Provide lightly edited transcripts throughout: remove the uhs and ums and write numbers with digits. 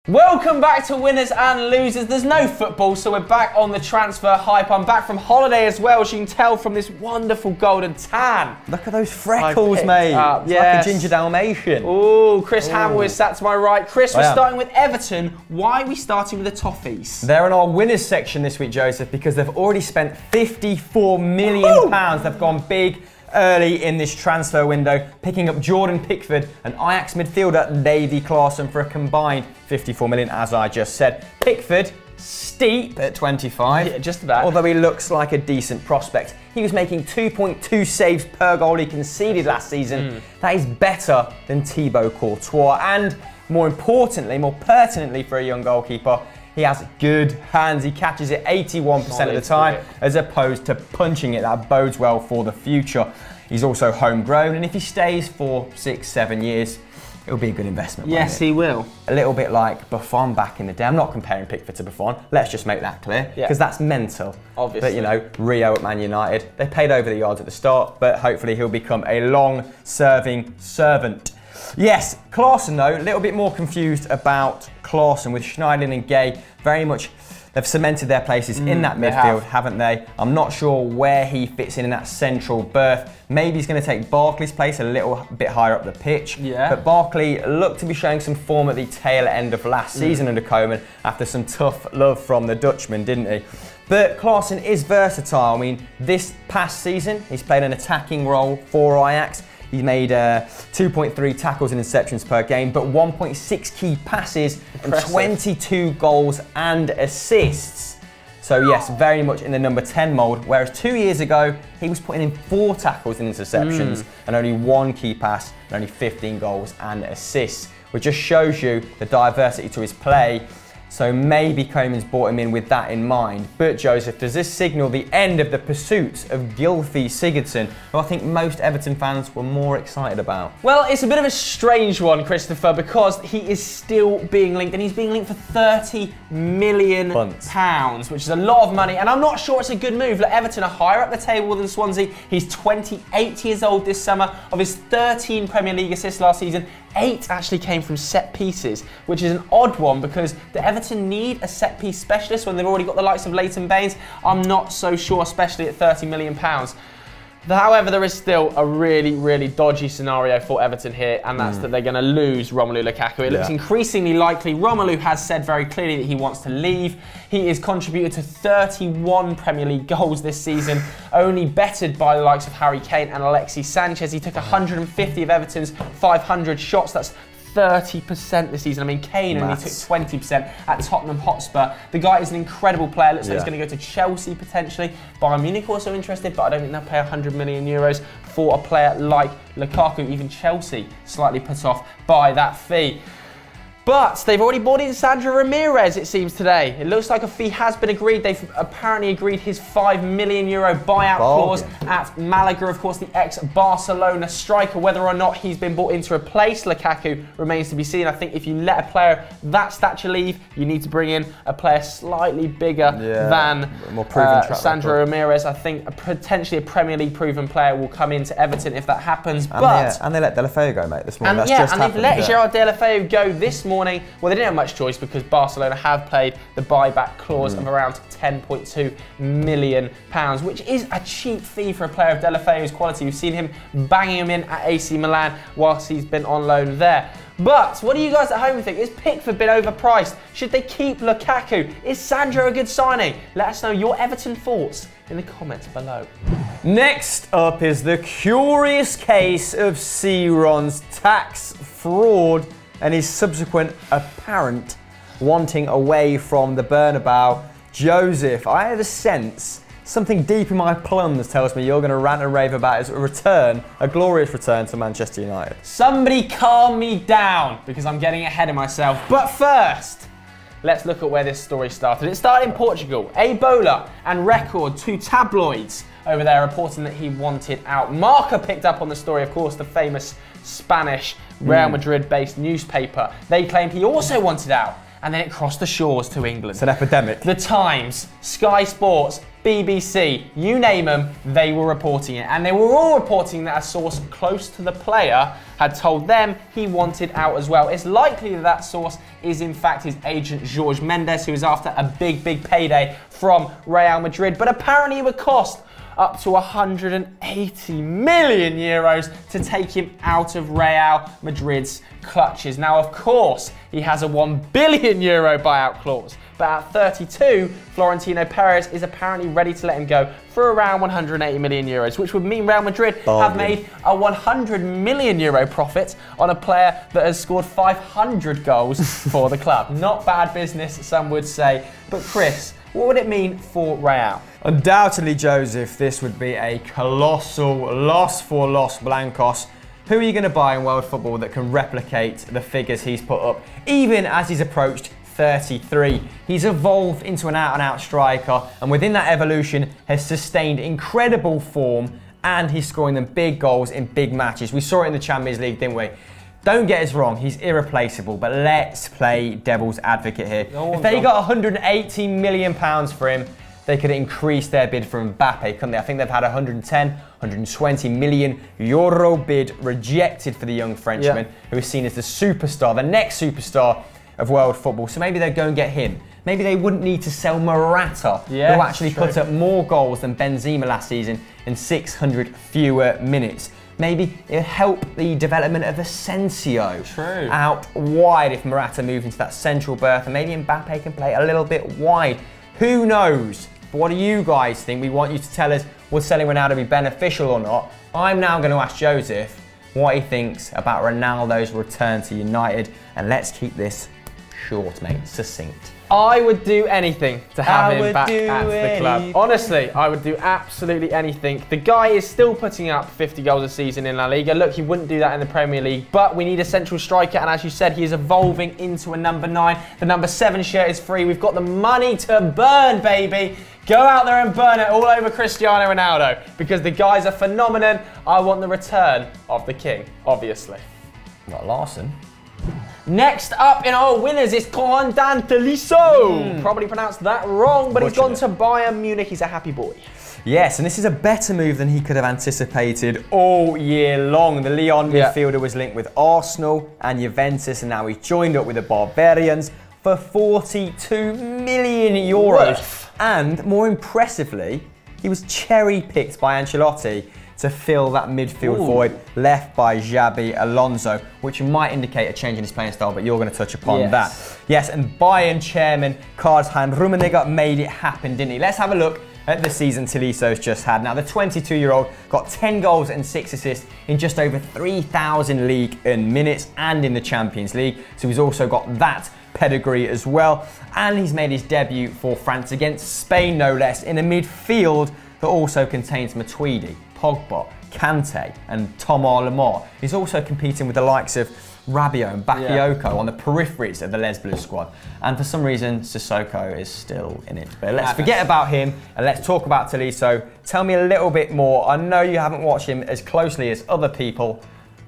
Welcome back to Winners and Losers. There's no football, so we're back on the transfer hype. I'm back from holiday as well, as you can tell from this wonderful golden tan. Look at those freckles, mate. It's like a ginger Dalmatian. Oh, Chris Hamill is sat to my right. Chris, we're starting with Everton. Why are we starting with the Toffees? They're in our winners section this week, Joseph, because they've already spent £54 million. They've gone big early in this transfer window, picking up Jordan Pickford and Ajax midfielder Davy Klaassen for a combined £54 million, as I just said. Pickford, steep at 25. Yeah, just about. Although he looks like a decent prospect. He was making 2.2 saves per goal he conceded last season. That is better than Thibaut Courtois. And more importantly, more pertinently for a young goalkeeper, he has good hands. He catches it 81% of the time, as opposed to punching it. That bodes well for the future. He's also homegrown, and if he stays for 6-7 years, it'll be a good investment. Yes, he will. A little bit like Buffon back in the day. I'm not comparing Pickford to Buffon. Let's just make that clear, because that's mental. Obviously. But you know, Rio at Man United, they paid over the odds at the start, but hopefully he'll become a long-serving servant. Yes, Klaassen though, a little bit more confused about Klaassen with Schneiderlin and Gay. Very much, they've cemented their places in that midfield, haven't they? I'm not sure where he fits in that central berth. Maybe he's going to take Barkley's place a little bit higher up the pitch. But Barkley looked to be showing some form at the tail end of last season under Koeman after some tough love from the Dutchman, didn't he? But Klaassen is versatile. I mean, this past season, he's played an attacking role for Ajax. He made 2.3 tackles and interceptions per game, but 1.6 key passes and 22 goals and assists. So yes, very much in the number 10 mould, whereas 2 years ago, he was putting in 4 tackles and interceptions and only 1 key pass and only 15 goals and assists, which just shows you the diversity to his play. So maybe Koeman's brought him in with that in mind. But Joseph, does this signal the end of the pursuit of Gylfi Sigurdsson, who I think most Everton fans were more excited about? Well, it's a bit of a strange one, Christopher, because he is still being linked, and he's being linked for £30 million, which is a lot of money, and I'm not sure it's a good move. Like, Everton are higher up the table than Swansea. He's 28 years old this summer. Of his 13 Premier League assists last season, 8 actually came from set pieces, which is an odd one because the Everton need a set piece specialist when they've already got the likes of Leighton Baines. I'm not so sure, especially at £30 million. However, there is still a really, really dodgy scenario for Everton here, and that's that they're going to lose Romelu Lukaku. It looks increasingly likely. Romelu has said very clearly that he wants to leave. He has contributed to 31 Premier League goals this season, only bettered by the likes of Harry Kane and Alexis Sanchez. He took 150 of Everton's 500 shots. That's 30% this season. I mean, Kane only took 20% at Tottenham Hotspur. The guy is an incredible player. Looks like he's going to go to Chelsea potentially. Bayern Munich also interested, but I don't think they'll pay €100 million for a player like Lukaku. Even Chelsea slightly put off by that fee. But they've already bought in Sandro Ramirez, it seems, today. It looks like a fee has been agreed. They've apparently agreed his €5 million buyout clause at Malaga. Of course, the ex-Barcelona striker. Whether or not he's been bought in to replace Lukaku remains to be seen. I think if you let a player that stature leave, you need to bring in a player slightly bigger than more proven Sandro Ramirez. I think potentially a Premier League proven player will come into Everton if that happens. And they let Deulofeu go, mate, this morning. And they've let Gerard Deulofeu go this morning. Well, they didn't have much choice because Barcelona have played the buyback clause of around £10.2 million, which is a cheap fee for a player of Deulofeu's quality. We've seen him banging him in at AC Milan whilst he's been on loan there. But what do you guys at home think? Is Pickford been overpriced? Should they keep Lukaku? Is Sandro a good signing? Let us know your Everton thoughts in the comments below. Next up is the curious case of C-Ron's tax fraud and his subsequent apparent wanting away from the Bernabeu. Joseph, I have a sense, something deep in my plums tells me you're going to rant and rave about his return, a glorious return to Manchester United. Somebody calm me down because I'm getting ahead of myself. But first, let's look at where this story started. It started in Portugal. Ebola and Record, 2 tabloids over there reporting that he wanted out. Marca picked up on the story, of course, the famous Spanish Real Madrid-based newspaper. They claimed he also wanted out, and then it crossed the shores to England. It's an epidemic. The Times, Sky Sports, BBC, you name them, they were reporting it. And they were all reporting that a source close to the player had told them he wanted out as well. It's likely that that source is in fact his agent Jorge Mendes, who is after a big payday from Real Madrid. But apparently it would cost up to 180 million euros to take him out of Real Madrid's clutches. Now, of course, he has a 1 billion euro buyout clause, but at 32, Florentino Perez is apparently ready to let him go for around 180 million euros, which would mean Real Madrid have made a 100 million euro profit on a player that has scored 500 goals for the club. Not bad business, some would say. But Chris, what would it mean for Real? Undoubtedly, Joseph, this would be a colossal loss for Los Blancos. Who are you going to buy in world football that can replicate the figures he's put up, even as he's approached 33? He's evolved into an out-and-out striker, and within that evolution has sustained incredible form, and he's scoring them big goals in big matches. We saw it in the Champions League, didn't we? Don't get us wrong, he's irreplaceable, but let's play devil's advocate here. If they got 180 million pounds for him, they could increase their bid for Mbappe, couldn't they? I think they've had 110, 120 million euro bid rejected for the young Frenchman, who is seen as the superstar, the next superstar of world football. So maybe they'd go and get him. Maybe they wouldn't need to sell Morata, who actually put up more goals than Benzema last season in 600 fewer minutes. Maybe it'll help the development of Asensio out wide if Morata moves into that central berth, and maybe Mbappe can play a little bit wide. Who knows? But what do you guys think? We want you to tell us, will selling Ronaldo be beneficial or not? I'm now going to ask Joseph what he thinks about Ronaldo's return to United, and let's keep this short, mate, succinct. I would do anything to have him back at the club. Honestly, I would do absolutely anything. The guy is still putting up 50 goals a season in La Liga. Look, he wouldn't do that in the Premier League, but we need a central striker, and as you said, he is evolving into a number 9. The number 7 shirt is free. We've got the money to burn, baby. Go out there and burn it all over Cristiano Ronaldo, because the guy's a phenomenon. I want the return of the king, obviously. Not Larson. Next up in our winners is Tolisso. Probably pronounced that wrong, but he's gone to Bayern Munich. He's a happy boy. Yes, and this is a better move than he could have anticipated all year long. The Lyon midfielder was linked with Arsenal and Juventus, and now he's joined up with the Bavarians for 42 million euros. And more impressively, he was cherry-picked by Ancelotti to fill that midfield void left by Xabi Alonso, which might indicate a change in his playing style, but you're going to touch upon that. Yes, and Bayern chairman Karl-Heinz Rummenigge made it happen, didn't he? Let's have a look at the season Tolisso's just had. Now, the 22-year-old got 10 goals and 6 assists in just over 3,000 league and minutes and in the Champions League, so he's also got that pedigree as well. And he's made his debut for France against Spain, no less, in a midfield that also contains Matuidi, Pogba, Kante and Thomas Lemar. He's also competing with the likes of Rabiot and Bakayoko on the peripheries of the Les Bleus squad. And for some reason, Sissoko is still in it. But let's forget about him and let's talk about Tolisso. Tell me a little bit more. I know you haven't watched him as closely as other people,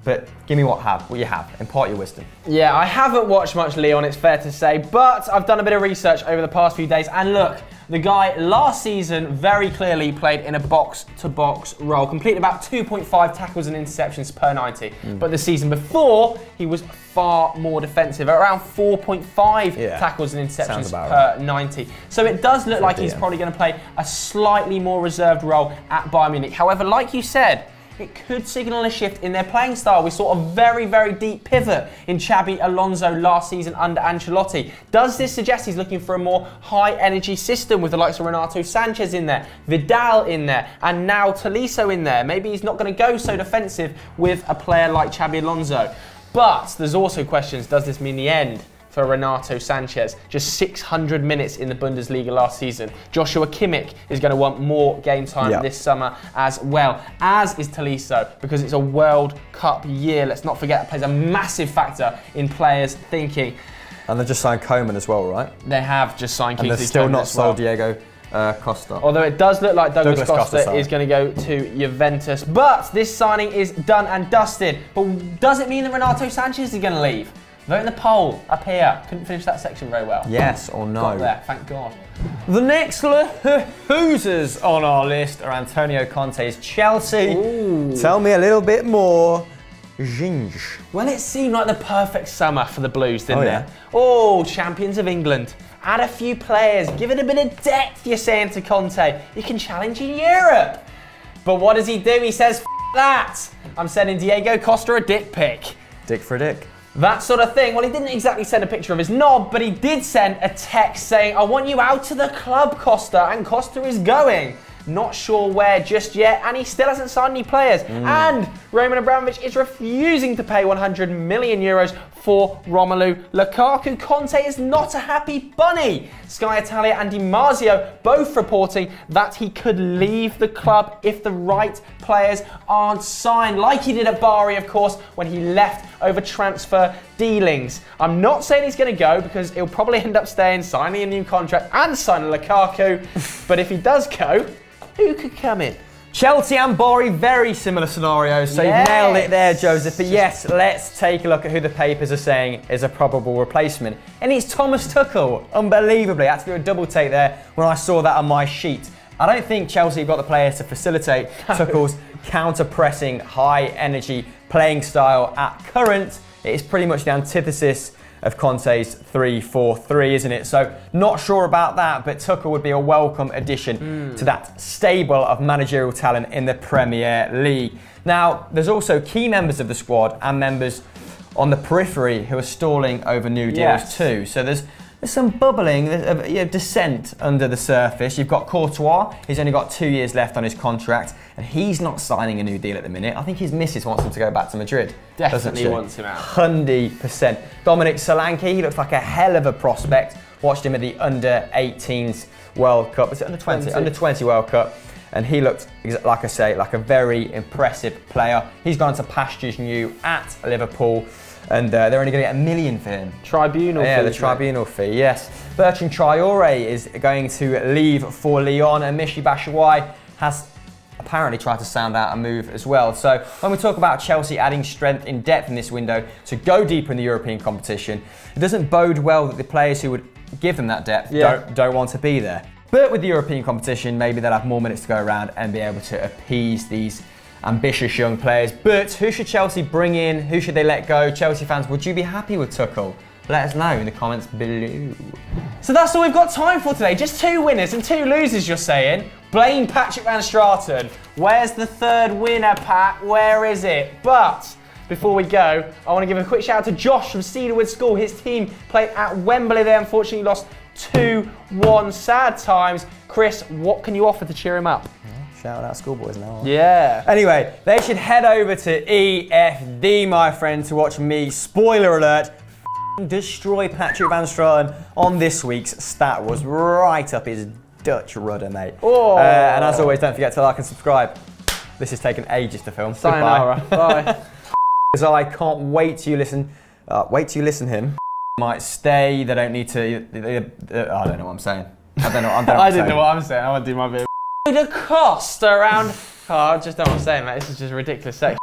but give me what you have. Impart your wisdom. Yeah, I haven't watched much Lyon, it's fair to say, but I've done a bit of research over the past few days, and look, the guy last season very clearly played in a box-to-box role, completed about 2.5 tackles and interceptions per 90. But the season before, he was far more defensive, around 4.5 tackles and interceptions per 90. So it does look like he's probably going to play a slightly more reserved role at Bayern Munich. However, like you said, it could signal a shift in their playing style. We saw a very, very deep pivot in Xabi Alonso last season under Ancelotti. Does this suggest he's looking for a more high-energy system with the likes of Renato Sanchez in there, Vidal in there, and now Tolisso in there? Maybe he's not going to go so defensive with a player like Xabi Alonso. But there's also questions, does this mean the end for Renato Sanchez? Just 600 minutes in the Bundesliga last season. Joshua Kimmich is going to want more game time this summer as well, as is Tolisso, because it's a World Cup year. Let's not forget, it plays a massive factor in players thinking. And they just signed Koeman as well, right? They have just signed Kingsley Coman. And they're still not sold Diego Costa. Although it does look like Douglas Costa is going to go to Juventus. But this signing is done and dusted. But does it mean that Renato Sanchez is going to leave? Vote in the poll up here. Couldn't finish that section very well. Yes or no. Got there, thank God. The next losers on our list are Antonio Conte's Chelsea. Ooh. Tell me a little bit more. Ginge. Well, it seemed like the perfect summer for the Blues, didn't it? Yeah. Oh, champions of England. Add a few players, give it a bit of depth, you're saying to Conte. You can challenge in Europe. But what does he do? He says, F that. I'm sending Diego Costa a dick pic. Dick for a dick. That sort of thing. Well, he didn't exactly send a picture of his knob, but he did send a text saying, I want you out of the club, Costa, and Costa is going. Not sure where just yet, and he still hasn't signed any players. And Roman Abramovich is refusing to pay 100 million euros for Romelu Lukaku. Conte is not a happy bunny. Sky Italia and Di Marzio both reporting that he could leave the club if the right players aren't signed, like he did at Bari, of course, when he left over transfer dealings. I'm not saying he's going to go because he'll probably end up staying, signing a new contract and signing Lukaku. But if he does go, who could come in? Chelsea and Bari, very similar scenarios, so you've nailed it there, Joseph. But yes, let's take a look at who the papers are saying is a probable replacement. And it's Thomas Tuchel, unbelievably. I had to do a double take there when I saw that on my sheet. I don't think Chelsea have got the players to facilitate Tuchel's counter-pressing, high-energy playing style at current. It is pretty much the antithesis of Conte's 3-4-3, isn't it? So not sure about that, but Tuchel would be a welcome addition to that stable of managerial talent in the Premier League. Now, there's also key members of the squad and members on the periphery who are stalling over new deals too. So there's some bubbling, dissent under the surface. You've got Courtois, he's only got 2 years left on his contract, and he's not signing a new deal at the minute. I think his missus wants him to go back to Madrid. Definitely wants him out. 100%. Dominic Solanke, he looks like a hell of a prospect. Watched him at the Under-18s World Cup. Is it Under-20? Under-20 World Cup. And he looked, like I say, like a very impressive player. He's gone to pastures new at Liverpool. And they're only going to get $1 million for him. Tribunal fee. Yeah, the tribunal fee, yes. Bertrand Traore is going to leave for Lyon, and Michy Batshuayi has apparently tried to sound out a move as well. So when we talk about Chelsea adding strength in depth in this window to go deeper in the European competition, it doesn't bode well that the players who would give them that depth don't want to be there. But with the European competition, maybe they'll have more minutes to go around and be able to appease these ambitious young players. But who should Chelsea bring in? Who should they let go? Chelsea fans, would you be happy with Tuchel? Let us know in the comments below. So that's all we've got time for today. Just 2 winners and 2 losers, you're saying? Blame Patrick Van Straten. Where's the third winner, Pat? Where is it? But before we go, I want to give a quick shout out to Josh from Cedarwood School. His team played at Wembley. They unfortunately lost 2-1. Sad times. Chris, what can you offer to cheer him up? Shout out schoolboys now. Yeah. Anyway, they should head over to EFD, my friend, to watch me, spoiler alert, destroy Patrick Van Straten on this week's Stat Wars right up his Dutch rudder, mate. Oh. And as always, don't forget to like and subscribe. This has taken ages to film. Sayonara. Bye. Because I can't wait till you listen. Him. Might stay. They don't need to. I don't know what I'm saying. I don't know what I'm saying. I want to do my bit. The cost around. Oh, I just don't know what I'm saying, mate. This is just a ridiculous section.